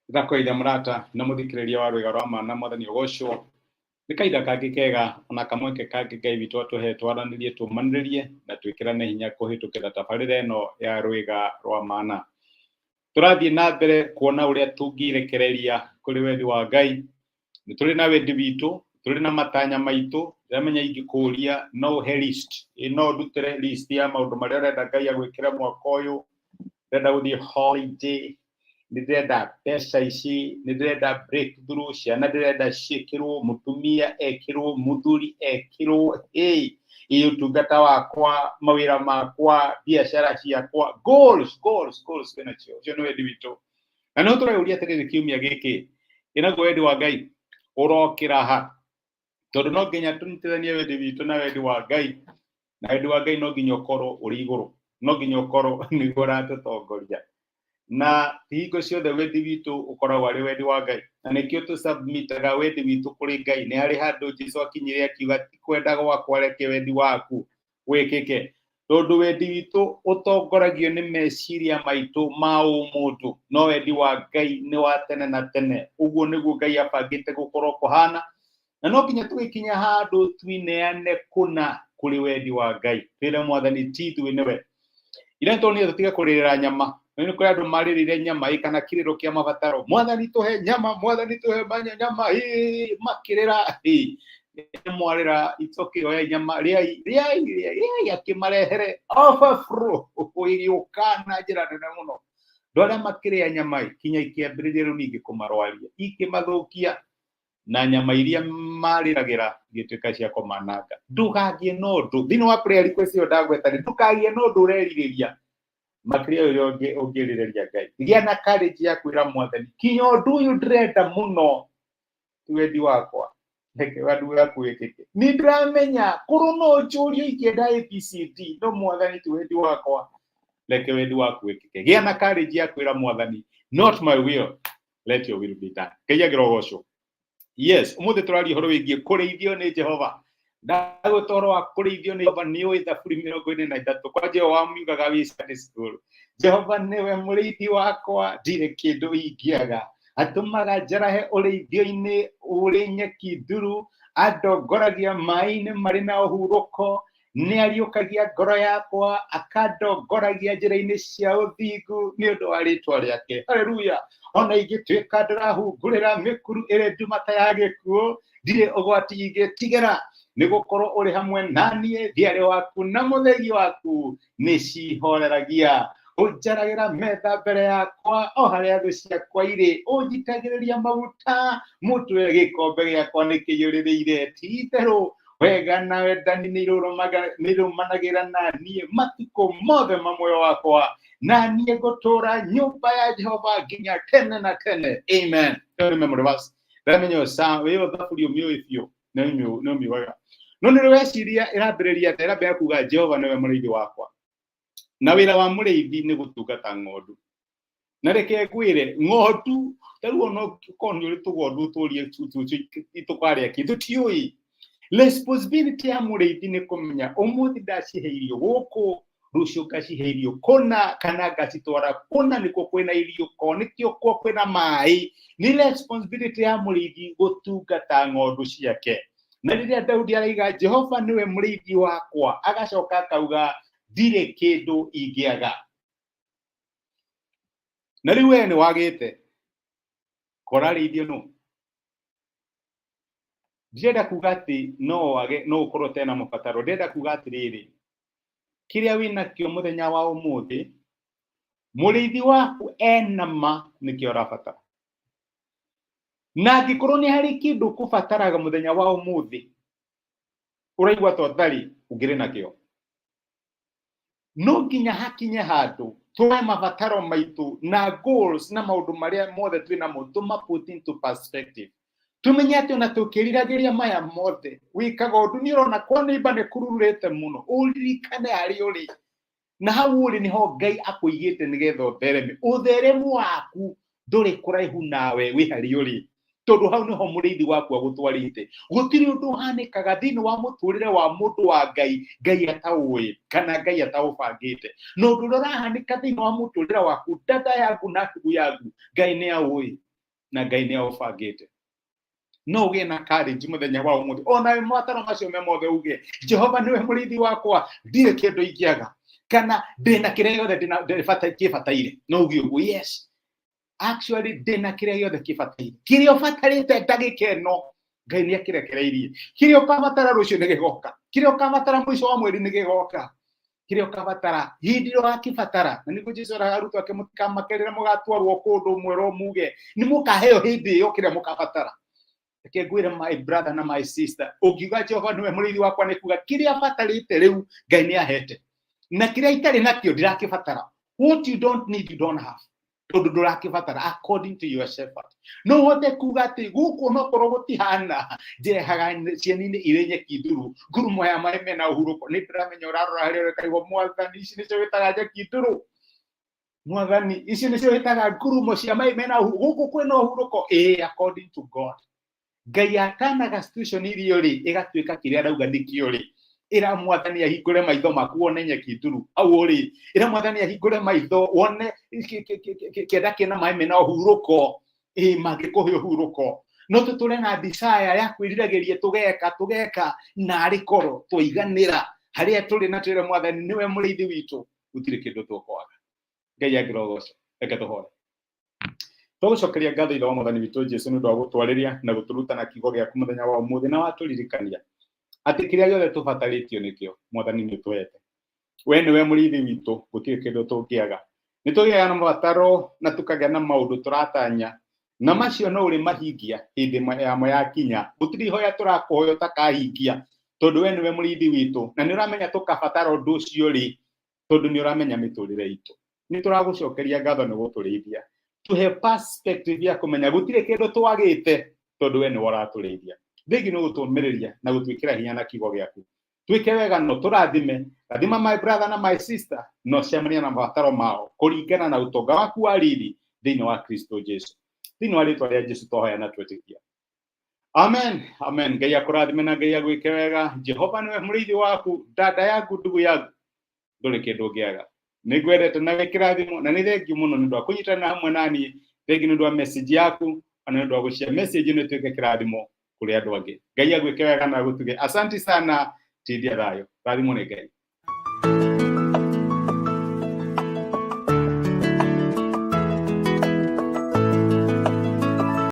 Ndakoitha murata na muthikiriria wa rwega rwa mana mwathani ugocwo ni kaida kangi kega ona kamweke kangi Ngai witu atuhe twaranirie tumaniririe na twikirane hinya kuhitukira tabarira ino ya rwega rwa mana. Turathie na mbere kuona uria tungirekereria kuri wendi wa Ngai. Ni turi na wendi witu, turi na matanya maitu, ndamenya ingikuria no he list no ndutire list ya maundu maria renda Ngai agwikira mwaka uyu. Ndenda guthie holiday, ndirenda pesa ici, ndirenda breakthrough, ciana ndirenda ciikirwo, mutumia ekirwo, muthuri ekirwo, utungata wakwa, mawira makwa, biashara ciakwa, goals nacio cio ni wendi witu. Na no turauria atiriri kiumia giki ina wendi wa Ngai urokira ha, tondu no nginya tunyitithanie wendi witu na wendi wa Ngai, na wendi wa Ngai no nginya ukorwo uri iguru, no nginya ukorwo niguo uratutongoria. Na hingo ciothe wendi witu ukoragwo ari wendi wa Ngai, na nikio tu submitaga wendi witu kuri Ngai. Ni hari handu Jesu akinyire akiuga ti kwenda gwakwa reke wendi waku wikike, tondu wendi witu utongoragio ni meciria maitu ma umundu, no wendi wa Ngai ni wa tene na tene. Uguo niguo Ngai abangite gukorwo kuhana, na no nginya tugikinya handu twineane kuna kuri wendi wa Ngai. Twire mwathani tithu niwe ira tonye tutiga kuririra nyama. Ni kuri andu maririre nyama ikana kiriro kia mabataro, mwathani tuhe nyama, mwathani tuhe nyama, makirira mwarira itoke oya nyama ria akimarehere overflow uyukana njira nene muno. Ndora makiria nyama kinya ikiambiriria riu ningi kumarwaria ikimathukia, na nyama iria mariragira gituika cia kumananga. Ndugagie nondu thini wa prayer request yo ndagwetani, ndukagie nondu ureriria makiria uria ungirireria Ngai. Gia na courage ya kwira mwathani kinya undu uyu ndirenda muno, wendi wakwa reke wandu waku wikike. Ni ndiramenya kuru no njurio ikienda ABCD, no mwathani ti wendi wakwa, reke wendi waku wikike. Gia na courage ya kwira mwathani not my will, let your will be done. Ngai agirogocwo. Yes, umuthi turari horo wigie kurithio ni Jehova. Ndagutoro wa kurithio ni Jehova ni ui Thaburi 43 kwa Jehova miugaga wi Sunday school. Jehova niwe murithi wakwa, ndire kindu ingiaga. Atumaga njarahe urithio-ini uri nyeki nduru, andongoragia mai-ini mari na uhuruko, ni ariukagia ngoro yakwa, akandongoragia njira-ini cia uthingu ni undu wa ritwa riake. Haleluya. Ona ingituika ndirahungurira mikuru iri ndumata ya gikuo, ndire ugwati ingitigera ni gukorwo uri hamwe nanie. Thiari waku na muthegi waku ni cihoreragia. Unjaragira metha mbere yakwa o haria thu ciakwa iri, unjitagiriria maguta mutwe gikombe giakwa ni kiyuririire. Ti-itheru wega na wendani nirumanagira nanie matuko mothe ma muoyo wakwa, nanie gutura nyumba ya Jehova nginya tene na tene. Amen. Remember verse. Ndamenya sa wewe Thaburi umioe biu na umiugaga. No ni rweciria irambiriria terambia kuga Jehova niwe murithi wakwa, na wira wa murithi ni gutungata ng'ondu. Na reke ngwire ng'ondu taruo no konyo ri tugondu turie itukaria kindu tiui. Responsibility ya murithi ni kumenya umuthi ndaciheirio guku, rucio ngaciheirio kuna, kana ngacitwara kuna niko kwina irio ko nikio ko kwina mai. Ni responsibility ya murithi gutungata ng'ondu ciake. Na riria Daudi araiga Jehova niwe murithi wakwa, agacoka akauga ndire kindu ingiaga. Na riu we ni wagite korarithio no ndirenda kuga ati no ukorwo tena mubataro. Ndirenda kuga atiriri, kiria wina kio muthenya wa umuthi murithi waku enama nikio rabatara. Na ngikorwo ni hari kindu kubataraga muthenya wa umuthi, uraigwa tothari ungire nakio, no nginya hakinye handu tuwe mabataro maitu na goals na maundu maria mothe twina mo tuma put into perspective. Tumenye ati ona tukiriragiria maya mothe wikaga undu ni urona kwa nimba ni kururite muno, uririkane ari uri na hau uri niho Ngai akuigite nigetha uthereme. Utheremu waku nduri kuraihu nawe wi hari uri, tondu hau niho murithi waku agutwarite. Gutiri undu hanikaga thini wa muturire wa mundu wa Ngai ataui kana Ngai ataubangite. No undu urahanika thini wa muturire waku, dada yaku na ndugu yaku, Ngai ni aui. na Ngai nĩ ũbangĩte. No ũgĩe na courage mũthenya wa ũmũthĩ, ona mabataro macio me mothe uge Jehova nĩwe mũrĩithi wakwa, ndirĩ kĩndũ ingĩaga, kana ndĩna kĩrĩa gĩothe kĩbataire. No uge ũguo, yes, actually ndĩna kĩrĩa gĩothe kĩbataire, kĩrĩa ũbatarĩte ndagĩka ĩno Ngai nĩ akĩrekereirie. Kĩrĩa ũkabatara rũciũ nĩ gĩgoka, kĩrĩa ũkabatara mũico wa mweri nĩ gĩgoka, kĩrĩa ũkabatara hĩndĩ ĩrĩa wakĩbatara. Na nĩguo Jesũ arutwo ake mũtikamakerĩre mũgatwarwo kũndũ mwerwo muge nĩ mũkaheo hĩndĩ ĩyo kĩrĩa mũkabatara. Reke ngwĩre my brother na my sister, ũngiuga Jehova nĩwe mũrĩithi wakwa nĩ kuga kĩrĩa batarĩte rĩu Ngai nĩ ahete, na kĩrĩa itarĩ nakĩo ndirakĩbatara. What you don't need you don't have, tondũ ndũrakĩbatara according to your shepherd. No ũhote kuga atĩ gũkũ no korwo gũtihana, njehaga cieni-inĩ irĩ nyeki nduru, ngurumo ya maĩ mena ũhurũko. Nĩ ndĩramenya ũrarora harĩa ũrekaigwo Mwathani, ici nĩcio wĩtaga nyeki nduru. Mwathani, ici nĩcio wĩtaga ngurumo cia maĩ mena ũhurũko. Gũkũ kwĩna ũhurũko, according to God. Ngai atanaga situation irio rĩ ĩgatuĩka kĩrĩa arauga nĩkĩo rĩ. Ĩra Mwathani ahingũre maitho maku wone nyeki nduru au rĩ. Ĩra Mwathani ahingũre maitho wone kĩenda kĩna maĩ mena ũhurũko, mangĩkũhe ũhurũko. No tũtũre na desire ya kwĩriragĩria tũgeka na arĩ koro tũiganĩra harĩa tũrĩ na twĩre Mwathani nĩwe mũrĩithi witũ, gũtirĩ kĩndũ tũkwaga. Ngai angĩrogoca. Reke tũhoe. Tũgũcokeria ngatho ithe wa Mwathani witũ Jesũ nĩ ũndũ wa gũtwarĩria na gũtũruta na kiugo gĩaku mũthenya wa ũmũthĩ, na watũririkania atĩ kĩrĩa gĩothe tũbatarĩtio nĩkĩo Mwathani nĩ ũtũhete. We nĩwe mũrĩithi witũ, gũtirĩ kĩndũ tũngĩaga. Nĩ tũgĩaga na mabataro na tũkagĩa na maũndũ tũratanya, na macio no ũrĩ mahingia hĩndĩ yamo yakinya. Gũtirĩ ihoya tũrakũhoya ũtakahingia, tondũ we nĩwe mũrĩithi witũ, na nĩ ũramenya tũkabatara ũndũ ũcio rĩ, tondũ nĩ ũramenya mĩtũrĩre itũ. Nĩ tũragũcokeria ngatho nĩ gũtũrĩithia. Tuhe perspective ya kũmenya gũtirĩ kĩndũ twagĩte, tondũ we nĩwe ũratũrĩithia. Thĩingi nĩ gũtũmĩrĩria na gũtwĩkĩra hinya na kiugo gĩaku. Twĩke wega no tũrathime, rathima my brother na my sister, no cemania na mabataro mao kũringana na ũtonga waku wa riri thĩinĩ wa Kristo Jesũ. Thĩinĩ wa rĩtwa rĩa Jesũ tũhoya na twĩtĩkia. Amen. Amen. Ngai akũrathime na Ngai agwĩke wega. Jehova nĩwe mũrĩithi waku, dada yangu, ndugu yangu, ndũrĩ kĩndũ ũngĩaga. Nĩngwendete na gĩkĩrathimo, na nĩ thengiũ mũno nĩ ũndũ wa kũnyitana hamwe nani. Thengiũ nĩ ũndũ wa message yaku, na nĩ ũndũ wa gũshare message ĩno ĩtuĩke kĩrathimo kũrĩ andũ angĩ. Ngai agwĩke wega na gũtuge. Asante sana. Tindia thayũ. Rathimwo nĩ Ngai.